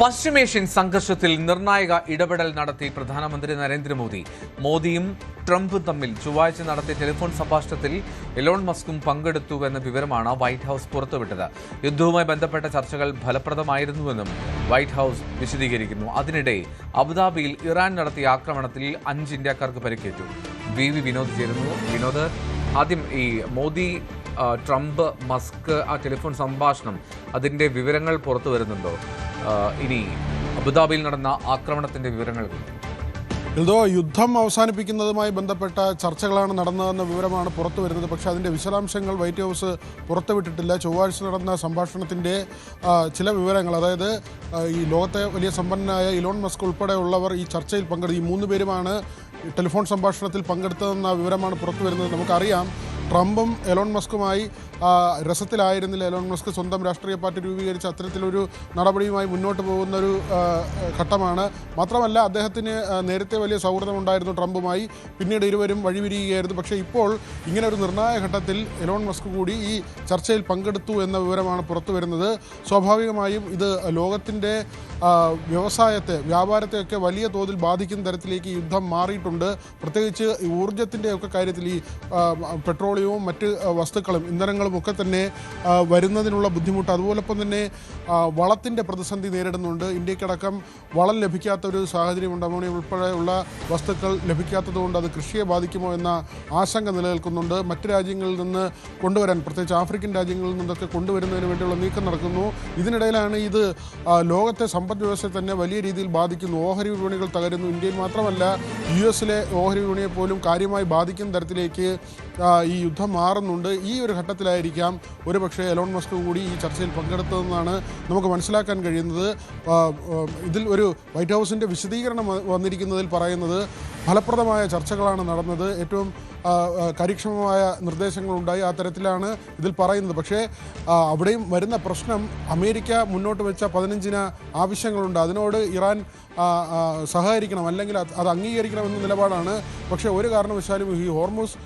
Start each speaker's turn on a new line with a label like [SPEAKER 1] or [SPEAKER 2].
[SPEAKER 1] പശ്ചിമേഷ്യൻ സംഘർഷത്തിൽ നിർണായക ഇടപെടൽ നടത്തി പ്രധാനമന്ത്രി നരേന്ദ്രമോദി. മോദിയും ട്രംപും തമ്മിൽ ചൊവ്വാഴ്ച നടത്തിയ ടെലിഫോൺ സംഭാഷണത്തിൽ എലോൺ മസ്കും പങ്കെടുത്തുവെന്ന വിവരമാണ് വൈറ്റ് ഹൌസ് പുറത്തുവിട്ടത്. യുദ്ധവുമായി ബന്ധപ്പെട്ട ചർച്ചകൾ ഫലപ്രദമായിരുന്നുവെന്നും വൈറ്റ് ഹൌസ് വിശദീകരിക്കുന്നു. അതിനിടെ അബുദാബിയിൽ ഇറാൻ നടത്തിയ ആക്രമണത്തിൽ 5 ഇന്ത്യക്കാർക്ക് പരിക്കേറ്റു. വി വിനോദ് ചേരുന്നു. വിനോദ്, ആദ്യം ഈ മോദി ട്രംപ് മസ്ക് ആ ടെലിഫോൺ സംഭാഷണം, അതിൻ്റെ വിവരങ്ങൾ പുറത്തു വരുന്നുണ്ടോ? ഇനി അബുദാബിയിൽ നടന്ന ആക്രമണത്തിന്റെ വിവരങ്ങൾ.
[SPEAKER 2] എന്തോ യുദ്ധം അവസാനിപ്പിക്കുന്നതുമായി ബന്ധപ്പെട്ട ചർച്ചകളാണ് നടന്നതെന്ന വിവരമാണ് പുറത്തു വരുന്നത്. പക്ഷേ അതിൻ്റെ വിശദാംശങ്ങൾ വൈറ്റ് ഹൗസ് പുറത്തുവിട്ടിട്ടില്ല. ചൊവ്വാഴ്ച നടന്ന സംഭാഷണത്തിൻ്റെ ചില വിവരങ്ങൾ, അതായത് ഈ ലോകത്തെ വലിയ സമ്പന്നനായ ഇലോൺ മസ്ക് ഉൾപ്പെടെയുള്ളവർ ഈ ചർച്ചയിൽ പങ്കെടുത്തു. ഈ 3 പേരുമാണ് ടെലിഫോൺ സംഭാഷണത്തിൽ പങ്കെടുത്തതെന്ന വിവരമാണ് പുറത്തു വരുന്നത്. നമുക്കറിയാം, ട്രംപും എലോൺ മസ്കുമായി രസത്തിലായിരുന്നില്ല. എലോൺ മസ്ക് സ്വന്തം രാഷ്ട്രീയ പാർട്ടി രൂപീകരിച്ച് അത്തരത്തിലൊരു നടപടിയുമായി മുന്നോട്ട് പോകുന്നൊരു ഘട്ടമാണ്. മാത്രമല്ല, അദ്ദേഹത്തിന് നേരത്തെ വലിയ സൗഹൃദമുണ്ടായിരുന്നു ട്രംപുമായി. പിന്നീട് ഇരുവരും വഴിപിരിയുകയായിരുന്നു. പക്ഷേ ഇപ്പോൾ ഇങ്ങനെ ഒരു നിർണായക ഘട്ടത്തിൽ എലോൺ മസ്ക് കൂടി ഈ ചർച്ചയിൽ പങ്കെടുത്തു എന്ന വിവരമാണ് പുറത്തു വരുന്നത്. സ്വാഭാവികമായും ഇത് ലോകത്തിൻ്റെ വ്യാപാരത്തെയൊക്കെ വലിയ തോതിൽ ബാധിക്കുന്ന തരത്തിലേക്ക് യുദ്ധം മാറിയിട്ടുണ്ട്. പ്രത്യേകിച്ച് ഊർജ്ജത്തിൻ്റെയൊക്കെ കാര്യത്തിൽ ഈ പെട്രോളിയവും മറ്റ് വസ്തുക്കളും ഇന്ധനങ്ങളും ഒക്കെ തന്നെ വരുന്നതിനുള്ള ബുദ്ധിമുട്ട്, അതുപോലൊപ്പം തന്നെ വളത്തിൻ്റെ പ്രതിസന്ധി നേരിടുന്നുണ്ട്. ഇന്ത്യക്കടക്കം വളം ലഭിക്കാത്തൊരു സാഹചര്യമുണ്ട്. അമോണിയം ഉൾപ്പെടെയുള്ള വസ്തുക്കൾ ലഭിക്കാത്തതുകൊണ്ട് അത് കൃഷിയെ ബാധിക്കുമോ എന്ന ആശങ്ക നിലനിൽക്കുന്നുണ്ട്. മറ്റ് രാജ്യങ്ങളിൽ നിന്ന് കൊണ്ടുവരാൻ, പ്രത്യേകിച്ച് ആഫ്രിക്കൻ രാജ്യങ്ങളിൽ നിന്നൊക്കെ കൊണ്ടുവരുന്നതിന് വേണ്ടിയുള്ള നീക്കം നടക്കുന്നു. ഇതിനിടയിലാണ് ഇത് ലോകത്തെ സമ്പദ് വ്യവസ്ഥയെ തന്നെ വലിയ രീതിയിൽ ബാധിക്കുന്നു. ഓഹരി വിപണികൾ തകരുന്നു. ഇന്ത്യയിൽ മാത്രമല്ല, US-ലെ ഓഹരി വിപണിയെ പോലും കാര്യമായി ബാധിക്കുന്ന തരത്തിലേക്ക് ഈ യുദ്ധം മാറുന്നുണ്ട്. ഈ ഒരു ഘട്ടത്തിലായിരിക്കാം ഒരുപക്ഷെ എലോൺ മസ്ക് കൂടി ഈ ചർച്ചയിൽ പങ്കെടുത്തതെന്നാണ് നമുക്ക് മനസ്സിലാക്കാൻ കഴിയുന്നത്. ഇതിൽ ഒരു വൈറ്റ് ഹൗസിൻ്റെ വിശദീകരണം വന്നിരിക്കുന്നതിൽ പറയുന്നത് ഫലപ്രദമായ ചർച്ചകളാണ് നടന്നത്, ഏറ്റവും കാര്യക്ഷമമായ നിർദ്ദേശങ്ങളുണ്ടായി, ആ തരത്തിലാണ് ഇതിൽ പറയുന്നത്. പക്ഷേ അവിടെയും വരുന്ന പ്രശ്നം, അമേരിക്ക മുന്നോട്ട് വെച്ച 15 ആവശ്യങ്ങളുണ്ട്. അതിനോട് ഇറാൻ സഹകരിക്കണം, അല്ലെങ്കിൽ അത് അംഗീകരിക്കണമെന്ന നിലപാടാണ്. പക്ഷേ ഒരു കാരണവശാലും ഈ ഹോർമുസ്